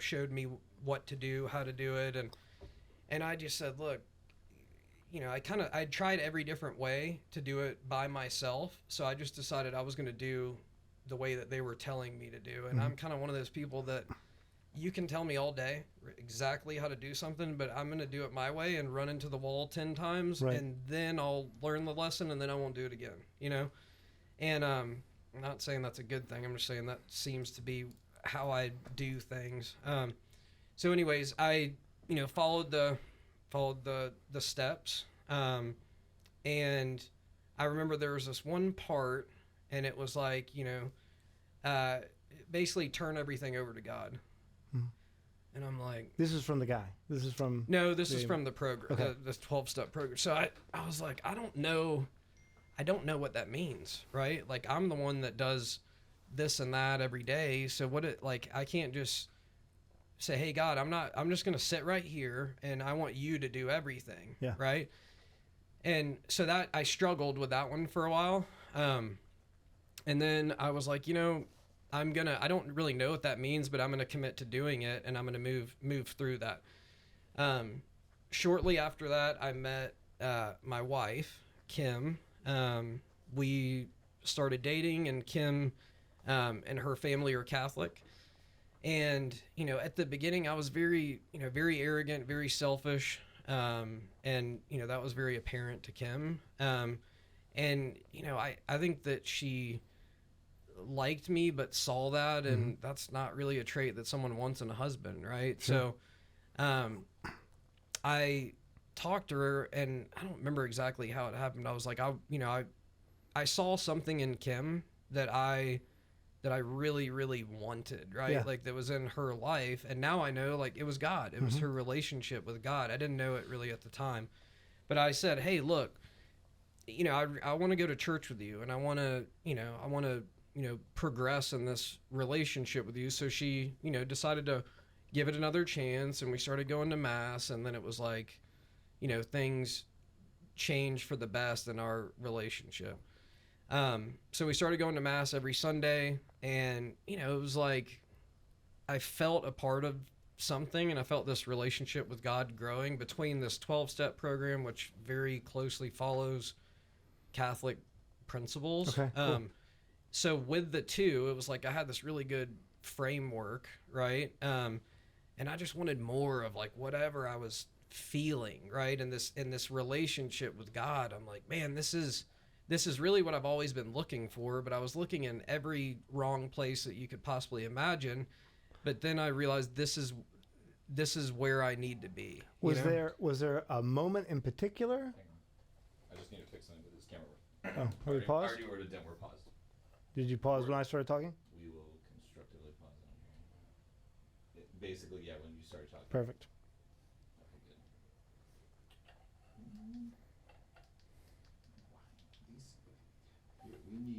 showed me what to do, how to do it. And I just said, look, I tried every different way to do it by myself. So I just decided I was going to do the way that they were telling me to do. And I'm kind of one of those people that you can tell me all day exactly how to do something, but I'm going to do it my way and run into the wall 10 times, Right. and then I'll learn the lesson, and then I won't do it again, you know? And I'm not saying that's a good thing. I'm just saying that seems to be how I do things. So anyways, I, you know, followed the steps. And I remember there was this one part, and it was like, you know, basically turn everything over to God. And I'm like, This is from the guy. This is from. no, this is from the program, Okay. this 12-step program. So I was like, I don't know what that means, right? Like, I'm the one that does this and that every day. So I can't just say, hey, God, I'm just going to sit right here and I want you to do everything. Yeah. Right. And so that I struggled with that one for a while. And then I was like, you know, I don't really know what that means, but I'm going to commit to doing it, and I'm going to move through that. Shortly after that, I met my wife, Kim. We started dating, and Kim and her family are Catholic. And, you know, at the beginning, I was very arrogant, very selfish. And, you know, that was very apparent to Kim. And, you know, I think that she liked me, but saw that, and that's not really a trait that someone wants in a husband, right? Sure. So, I talked to her, and I don't remember exactly how it happened. I was like, I saw something in Kim that I really, really wanted, right? Yeah. Like, that was in her life, and now I know, like, it was God. It was her relationship with God. I didn't know it really at the time, but I said, hey, look, you know, I want to go to church with you, and I want to progress in this relationship with you. So she, you know, decided to give it another chance, and we started going to mass, and then it was like, you know, things changed for the best in our relationship. So we started going to mass every Sunday, and, you know, it was like, I felt a part of something, and I felt this relationship with God growing between this 12-step program, which very closely follows Catholic principles. Okay, cool. So with the two, it was like I had this really good framework, right? And I just wanted more of like whatever I was feeling, right? In this relationship with God, I'm like, man, this is really what I've always been looking for, but I was looking in every wrong place that you could possibly imagine. But then I realized this is where I need to be. Was there a moment in particular? I just need to fix something with this camera. Oh, are we paused? I already ordered them. We're paused. Did you pause when I started talking? We will constructively pause on here. Basically, yeah, when you started talking. Perfect. Okay, good. Here,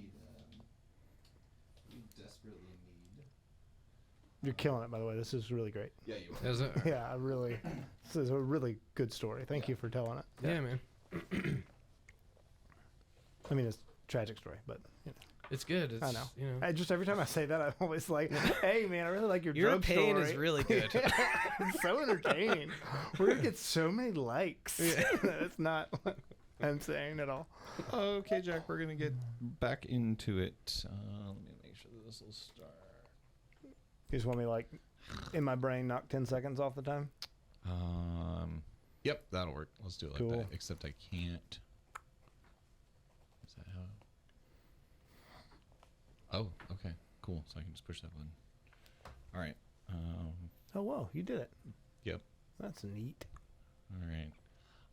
we desperately need. You're killing it, by the way. This is really great. Yeah, you are. Is it? Yeah, this is a really good story. Thank you for telling it. Yeah, man. I mean, it's a tragic story, but you know. It's good. It's, I know. You know. I just every time I say that, I'm always like, "Hey, man, I really like your Your drug pain story." is really good. It's so entertaining. We're gonna get so many likes. That's not what I'm saying at all. Okay, Jack, we're gonna get back into it. Let me make sure that this will start. You just want me like in my brain knock 10 seconds off the time? Yep, that'll work. Let's do it like Cool. that. Except I can't. Is that how? Oh, okay, cool. So I can just push that button. All right. Oh, whoa, you did it. Yep. That's neat. All right.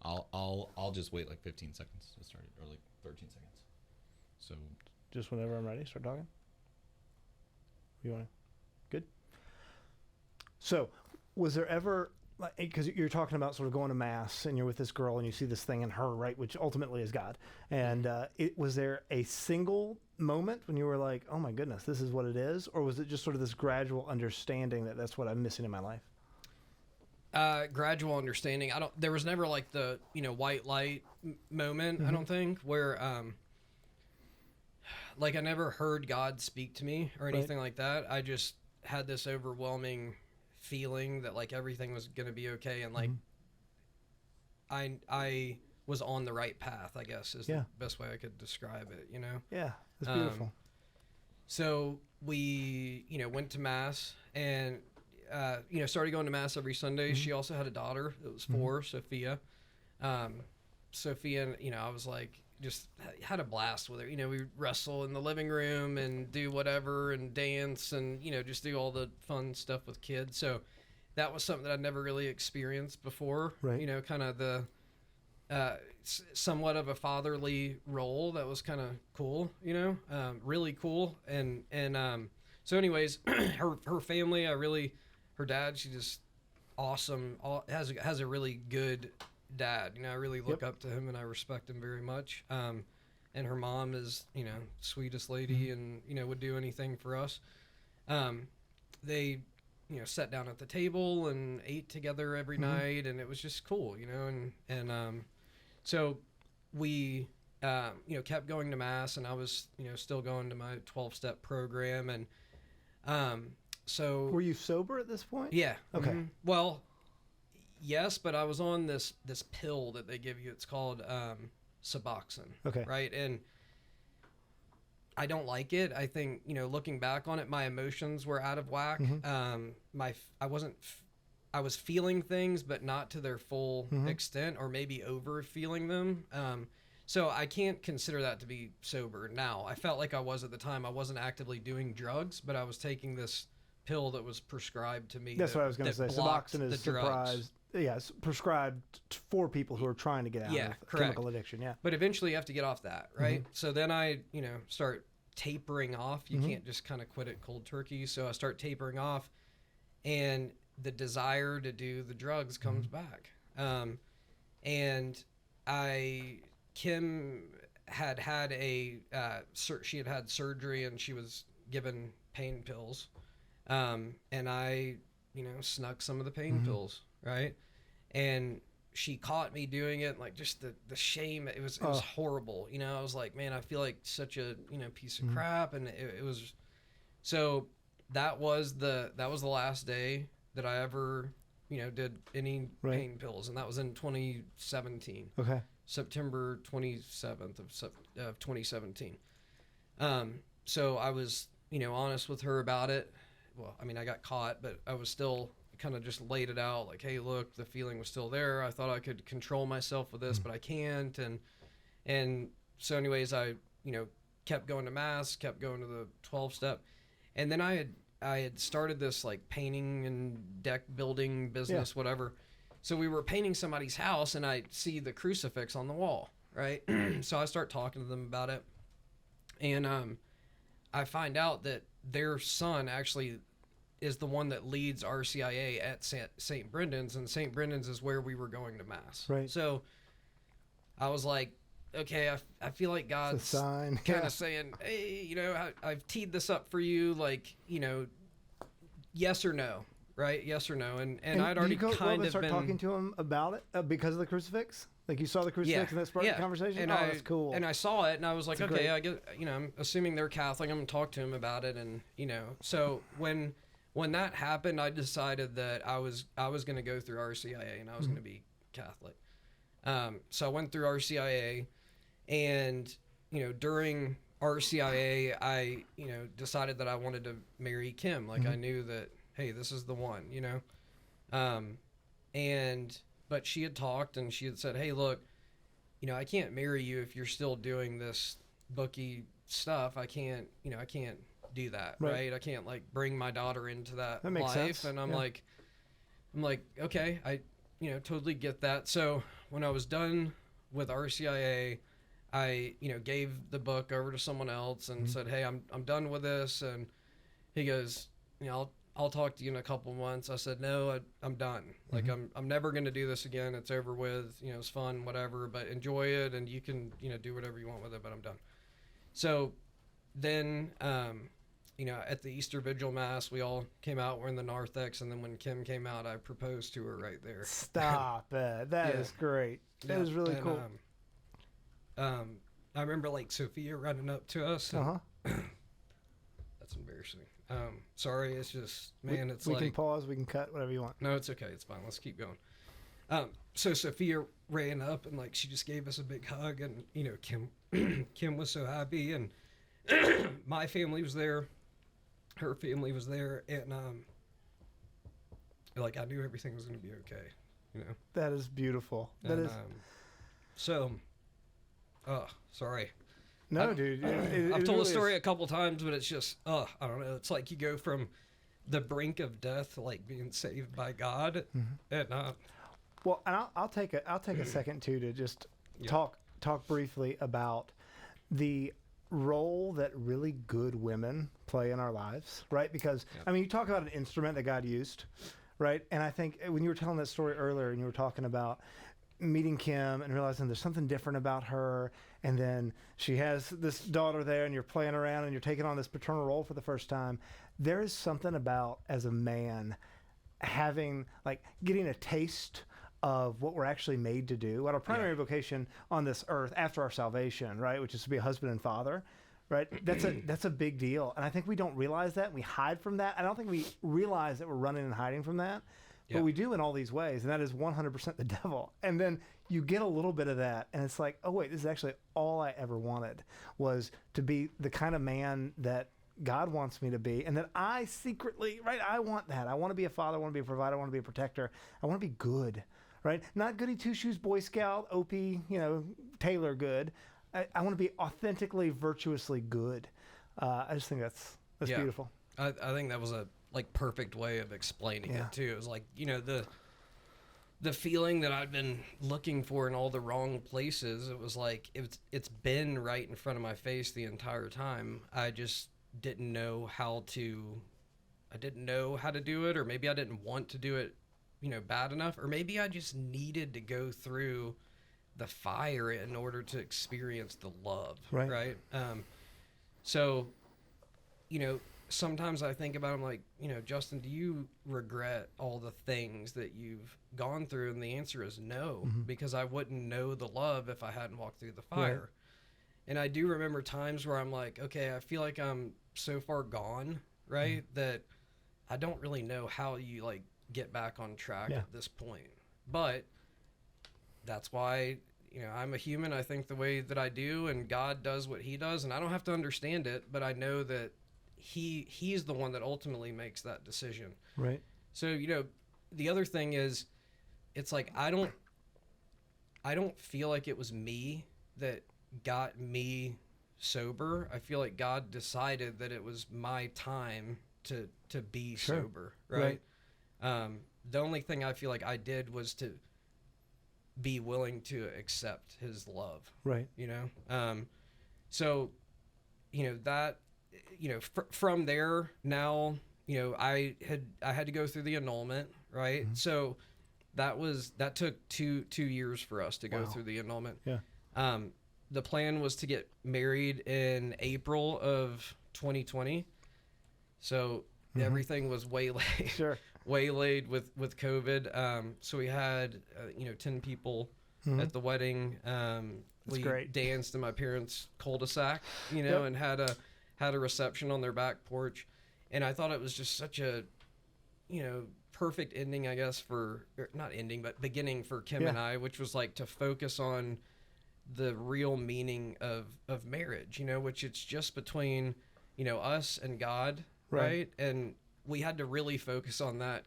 I'll just wait like 15 seconds to start it, or like 13 seconds. So Just whenever I'm ready, start talking. You want to? Good. So, was there ever, like, because you're talking about sort of going to mass and you're with this girl and you see this thing in her, right, which ultimately is God. And was there a single moment when you were like, oh my goodness, this is what it is? Or was it just sort of this gradual understanding that that's what I'm missing in my life? Gradual understanding. There was never like the, you know, white light moment, I don't think, where, like I never heard God speak to me or anything like that. I just had this overwhelming feeling that like everything was going to be okay. And like, I was on the right path, I guess is the best way I could describe it, you know? Yeah, that's beautiful. So we, you know, went to mass, and started going to mass every Sunday. She also had a daughter that was 4, Sophia. Sophia, I was like, just had a blast with her. We wrestle in the living room and do whatever and dance and, just do all the fun stuff with kids. So that was something that I'd never really experienced before. Right. Kind of the somewhat of a fatherly role that was kind of cool, really cool. And so anyways, her family, her dad, she just awesome. Has a really good dad. I really look up to him and I respect him very much. And her mom is, sweetest lady and, would do anything for us. They, sat down at the table and ate together every night, and it was just cool, so we, kept going to mass, and I was, still going to my 12-step program. And, so Were you sober at this point? yeah. Okay. Well, yes, but I was on this pill that they give you. It's called Suboxone. Okay. Right, and I don't like it. I think looking back on it, my emotions were out of whack. I was feeling things, but not to their full extent, or maybe over feeling them. So I can't consider that to be sober now. I felt like I was at the time. I wasn't actively doing drugs, but I was taking this pill that was prescribed to me. That's what I was going to say. blocked Suboxone is the drugs. prescribed for people who are trying to get out of correct. chemical addiction. Yeah. But eventually you have to get off that, right? So then I, start tapering off. You can't just kind of quit it cold turkey. So I start tapering off, and the desire to do the drugs comes back. And Kim had she had had surgery, and she was given pain pills. And I, snuck some of the pain pills, right? And she caught me doing it, and like just the shame, it was horrible. I was like, man, I feel like such a, piece of crap. And it was, so that was the last day that I ever, did any pain pills. And that was in 2017. Okay. September 27th of 2017. So I was, honest with her about it. Well, I mean, I got caught, but I was still kind of just laid it out like, hey, look, the feeling was still there. I thought I could control myself with this, but I can't. And so anyways, I, kept going to mass, kept going to the 12-step. And then I had started this like painting and deck building business, whatever. So we were painting somebody's house, and I see the crucifix on the wall, right? So I start talking to them about it. And I find out that their son actually is the one that leads RCIA at St. Brendan's, and St. Brendan's is where we were going to mass. Right. So I was like, okay, I feel like God's sign. kind of saying, hey, I've teed this up for you, like, yes or no, right? Yes or no. And I'd already kind of start been talking to him about it because of the crucifix. Like you saw the crucifix and that sparked the conversation. And that's cool. And I saw it, and I was like, That's okay, great. I get, I'm assuming they're Catholic. I'm gonna talk to him about it, and so when that happened, I decided that I was gonna go through RCIA, and I was gonna be Catholic. So I went through RCIA, and during RCIA, I decided that I wanted to marry Kim. Like I knew that, hey, this is the one, But she had talked, and she had said, hey, look, I can't marry you if you're still doing this bookie stuff. I can't do that, right? I can't like bring my daughter into that makes life. sense. And I'm like, okay, I totally get that. So when I was done with RCIA, I gave the book over to someone else and said, hey, I'm done with this. And he goes, I'll talk to you in a couple months. I said, no, I'm done. Like, I'm never going to do this again. It's over with. It's fun, whatever, but enjoy it. And you can, do whatever you want with it, but I'm done. So then, at the Easter Vigil Mass, we all came out. We're in the narthex. And then when Kim came out, I proposed to her right there. Stop it. That is great. That is really cool. I remember like Sophia running up to us. And that's embarrassing. Sorry, it's just, man, we can pause, we can cut, whatever you want. No, it's okay, it's fine. Let's keep going. So Sophia ran up, and like she just gave us a big hug, and Kim was so happy, and my family was there, her family was there, and like I knew everything was going to be okay, you know. That is beautiful. That And, is. so. Oh, sorry. No, I've- dude. I've told really the story is. a couple times, but it's just, I don't know. It's like you go from the brink of death, like being saved by God, and Well, and I'll take a second too to just Yeah. talk briefly about the role that really good women play in our lives, right? Because Yeah. I mean, you talk about an instrument that God used, right? And I think when you were telling that story earlier, and you were talking about meeting Kim and realizing there's something different about her, and then she has this daughter there, and you're playing around and you're taking on this paternal role for the first time. There is something about, as a man, having, like, getting a taste of what we're actually made to do, what our primary vocation on this earth after our salvation, right, which is to be a husband and father, right? That's a big deal, and I think we don't realize that. We hide from that. I don't think we realize that we're running and hiding from that, Yeah. but we do in all these ways, and that is 100% the devil. And then you get a little bit of that, and it's like, oh wait, this is actually all I ever wanted, was to be the kind of man that God wants me to be, and that I secretly, right, I want that. I want to be a father, I want to be a provider, I want to be a protector, I want to be good, right? Not goody two-shoes Boy Scout, Opie, Taylor good. I want to be authentically, virtuously good. I just think that's Yeah. beautiful. I think that was a perfect way of explaining Yeah. it too. It was like, the feeling that I'd been looking for in all the wrong places. It was like it's been right in front of my face the entire time. I just didn't know how to do it, or maybe I didn't want to do it, bad enough, or maybe I just needed to go through the fire in order to experience the love. Right. So, sometimes I think about, I'm like, Justin, do you regret all the things that you've gone through? And the answer is no, because I wouldn't know the love if I hadn't walked through the fire. Right. And I do remember times where I'm like, okay, I feel like I'm so far gone, right, that I don't really know how you, like, get back on track at this point. But that's why, I'm a human. I think the way that I do, and God does what he does, and I don't have to understand it, but I know that he's the one that ultimately makes that decision. Right. So, the other thing is, it's like, I don't feel like it was me that got me sober. I feel like God decided that it was my time to be sober. Right. The only thing I feel like I did was to be willing to accept his love. Right. So, that, from there now, I had to go through the annulment, right? So that took two years for us to go through the annulment. Yeah. The plan was to get married in April of 2020. So everything was waylaid, waylaid with COVID. So we had, 10 people at the wedding. We great. danced in my parents' cul-de-sac, and had a reception on their back porch. And I thought it was just such a, perfect ending, I guess, not ending, but beginning for Kim and I, which was like to focus on the real meaning of marriage, which it's just between, us and God. Right. And we had to really focus on that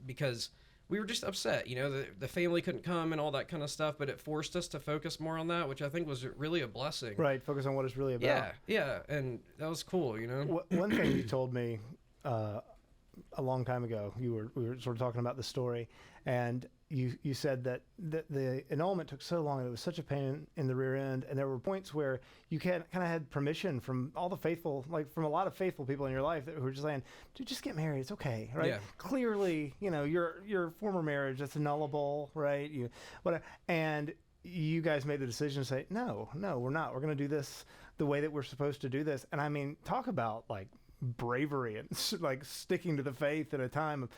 because we were just upset, the family couldn't come and all that kind of stuff, but it forced us to focus more on that, which I think was really a blessing. Right. Focus on what it's really about. Yeah. And that was cool, One thing you told me a long time ago, we were sort of talking about the story, and you said that the annulment took so long and it was such a pain in the rear end, and there were points where you kind of had permission from all the faithful, like from a lot of faithful people in your life who were just saying, dude, just get married, it's okay, right? Yeah. Clearly, your former marriage, that's annullable, right? And you guys made the decision to say, no, we're not. We're going to do this the way that we're supposed to do this. And I mean, talk about like bravery and like sticking to the faith at a time of,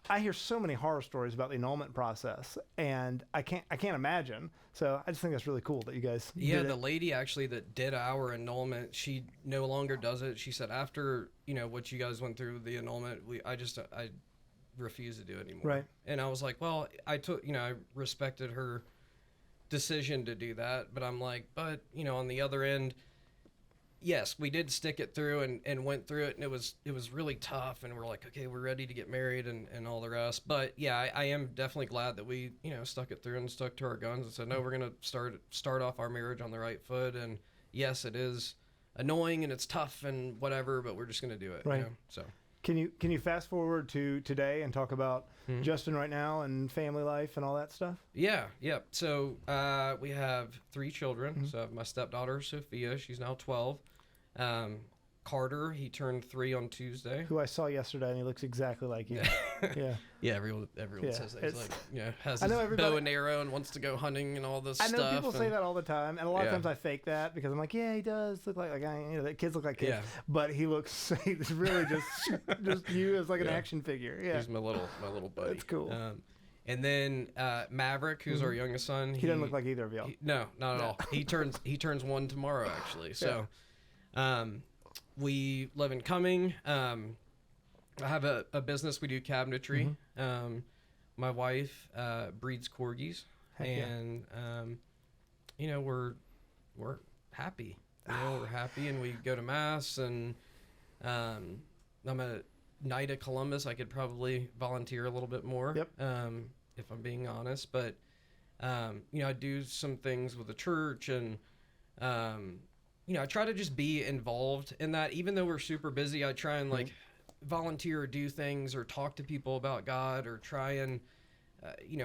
I hear so many horror stories about the annulment process, and I can't imagine. So I just think that's really cool that you guys did it. The lady actually that did our annulment, she no longer does it. She said after what you guys went through with the annulment, I refuse to do it anymore. Right. And I was like, well, I respected her decision to do that, but I'm like, but on the other end, yes, we did stick it through and went through it, and it was really tough, and we're like, okay, we're ready to get married and all the rest. But yeah, I am definitely glad that we, stuck it through and stuck to our guns and said, no, we're gonna start off our marriage on the right foot. And yes, it is annoying and it's tough and whatever, but we're just gonna do it. Right. So Can you fast forward to today and talk about Justin right now and family life and all that stuff? yeah. So we have 3 children. So I have my stepdaughter Sophia, she's now 12. Carter, he turned 3 on Tuesday. Who I saw yesterday, and he looks exactly like you. Yeah. Yeah, everyone says that. He's like, has I know his everybody- bow and arrow and wants to go hunting and all this I stuff. know people say and- that all the time, and a lot of Yeah. times I fake that because I'm like, yeah, he does look like the kids look like kids, Yeah. but he looks he's really just you as like an Yeah. action figure. Yeah, He's my little buddy. That's cool. And then Maverick, who's our youngest son. he doesn't look like either of y'all. No, not at all. He turns 1 tomorrow, actually. So, we live in Cumming. I have a business. We do cabinetry. My wife breeds corgis, Heck yeah. and we're happy. We're happy, and we go to mass. And I'm a Knight of Columbus. I could probably volunteer a little bit more. Yep. If I'm being honest, but I do some things with the church, and I try to just be involved in that. Even though we're super busy, I try and volunteer or do things or talk to people about God, or try and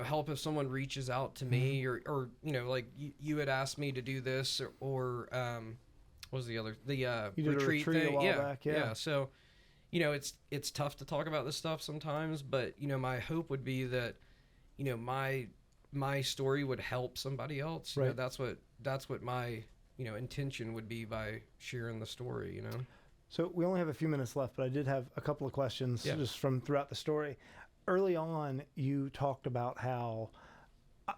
help if someone reaches out to me, or like you had asked me to do this, or what was the other You did retreat a retreat thing? a while back. Yeah. So it's tough to talk about this stuff sometimes, but my hope would be that my story would help somebody else. Right. That's what my intention would be by sharing the story. So we only have a few minutes left, but I did have a couple of questions just from throughout the story. Early on, you talked about how,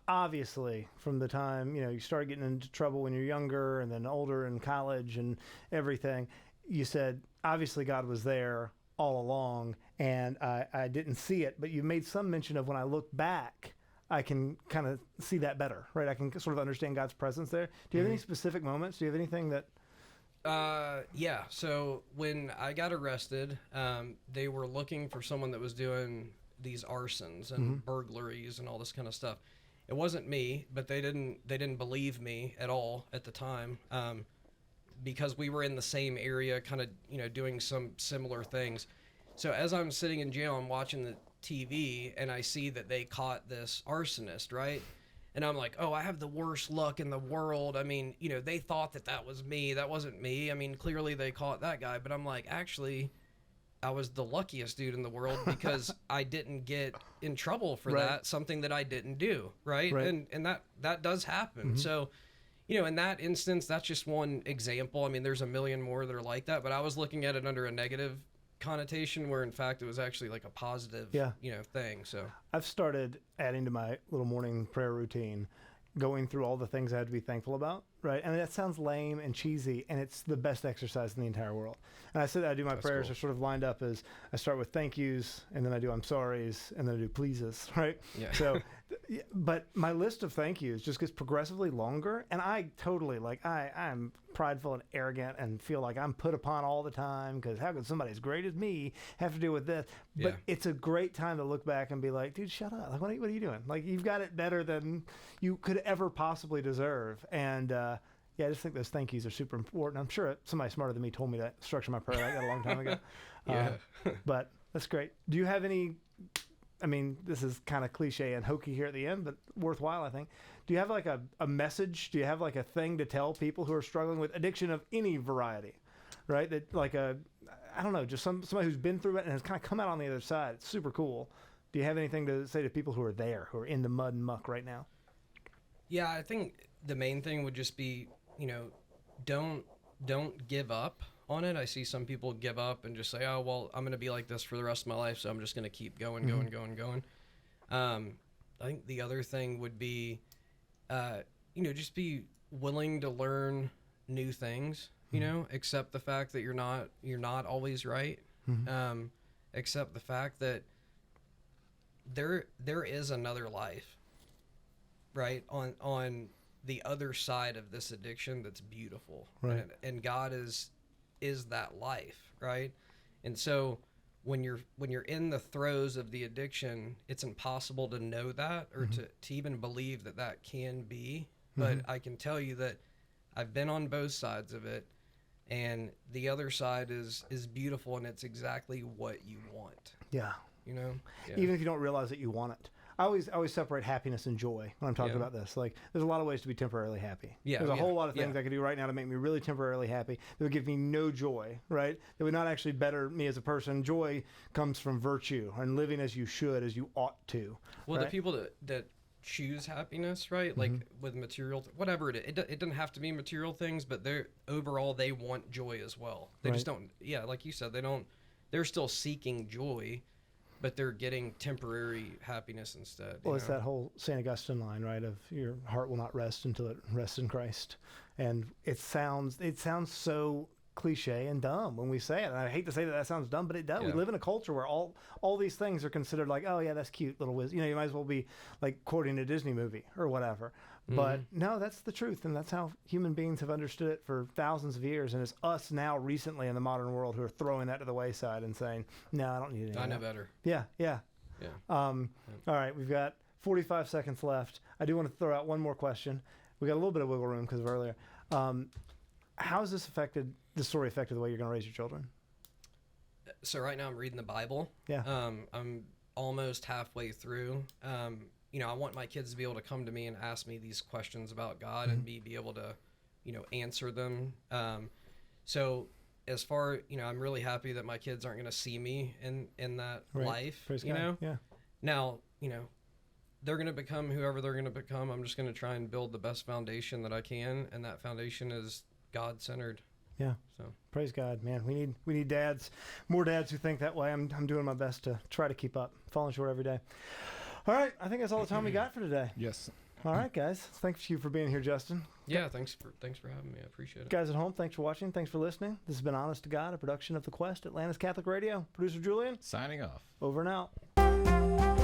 obviously, from the time you started getting into trouble when you're younger, and then older in college and everything, you said obviously God was there all along, and I didn't see it, but you made some mention of when I look back, I can kind of see that better, right? I can sort of understand God's presence there. Do you have any specific moments? Do you have anything that? Yeah. So when I got arrested, they were looking for someone that was doing these arsons and burglaries and all this kind of stuff. It wasn't me, but they didn't believe me at all at the time, because we were in the same area, kind of doing some similar things. So as I'm sitting in jail, I'm watching the TV, and I see that they caught this arsonist, right? And I'm like, oh, I have the worst luck in the world. I mean, they thought that was me. That wasn't me. I mean, clearly they caught that guy. But I'm like, actually, I was the luckiest dude in the world because I didn't get in trouble for that, something that I didn't do, right? And that does happen. So, in that instance, that's just one example. I mean, there's a million more that are like that. But I was looking at it under a negative connotation, where in fact it was actually like a positive thing. So I've started adding to my little morning prayer routine, going through all the things I had to be thankful about, right? I mean, that sounds lame and cheesy, and it's the best exercise in the entire world. And I said I do my prayers are sort of lined up as I start with thank yous, and then I do I'm sorries, and then I do pleases, right? Yeah. So, but my list of thank yous just gets progressively longer, and I totally, I'm prideful and arrogant and feel like I'm put upon all the time, because how could somebody as great as me have to deal with this? But it's a great time to look back and be like, dude, shut up. Like, what are you doing? Like, you've got it better than you could ever possibly deserve. And I just think those thank yous are super important. I'm sure somebody smarter than me told me that structure my prayer like that a long time ago. But that's great. Do you have any, I mean, this is kind of cliche and hokey here at the end, but worthwhile, I think. Do you have like a message? Do you have like a thing to tell people who are struggling with addiction of any variety, right? That like I don't know, just somebody who's been through it and has kind of come out on the other side. It's super cool. Do you have anything to say to people who are there, who are in the mud and muck right now? Yeah, I think the main thing would just be, don't give up on it. I see some people give up and just say, oh, well, I'm going to be like this for the rest of my life, so I'm just going to keep going. I think the other thing would be, just be willing to learn new things, accept the fact that you're not always right. Accept the fact that there is another life, right? On the other side of this addiction that's beautiful, Right. and God is that life, right? And so when you're in the throes of the addiction, it's impossible to know that or to even believe that can be. But I can tell you that I've been on both sides of it, and the other side is beautiful, and it's exactly what you want. Yeah. You know, Even if you don't realize that you want it. I always separate happiness and joy when I'm talking about this. Like, there's a lot of ways to be temporarily happy. Yeah, There's a whole lot of things yeah. I could do right now to make me really temporarily happy that would give me no joy, right? That would not actually better me as a person. Joy comes from virtue and living as you should, as you ought to. Well, right? the people that choose happiness, right? Like with material, whatever it is, it doesn't have to be material things, but overall they want joy as well. They just don't. Yeah, like you said, they're still seeking joy, but they're getting temporary happiness instead. Well, it's that whole St. Augustine line, right? Of your heart will not rest until it rests in Christ. And it sounds so cliche and dumb when we say it. And I hate to say that sounds dumb, but it does. Yeah. We live in a culture where all these things are considered like, oh yeah, that's cute, little whiz. You might as well be like quoting a Disney movie or whatever. But no, that's the truth, and that's how human beings have understood it for thousands of years. And it's us now, recently in the modern world, who are throwing that to the wayside and saying, "No, I don't need it." I know better. Yeah. Yeah. All right, we've got 45 seconds left. I do want to throw out one more question. We got a little bit of wiggle room because of earlier. How has this story affected the way you're going to raise your children? So right now I'm reading the Bible. Yeah. I'm almost halfway through. I want my kids to be able to come to me and ask me these questions about God and me be able to, answer them. So as far, I'm really happy that my kids aren't going to see me in that life, Praise God. Yeah. Now, they're going to become whoever they're going to become. I'm just going to try and build the best foundation that I can, and that foundation is God-centered. Yeah. So Praise God, man. We need dads, more dads who think that way. I'm doing my best to try to keep up, falling short every day. All right, I think that's all the time we got for today. Yes. All right, guys. Thanks you for being here, Justin. yeah, thanks for having me. I appreciate it. Guys at home, thanks for watching. Thanks for listening. This has been Honest to God, a production of The Quest, Atlanta's Catholic Radio. Producer Julian, Signing off. over and out.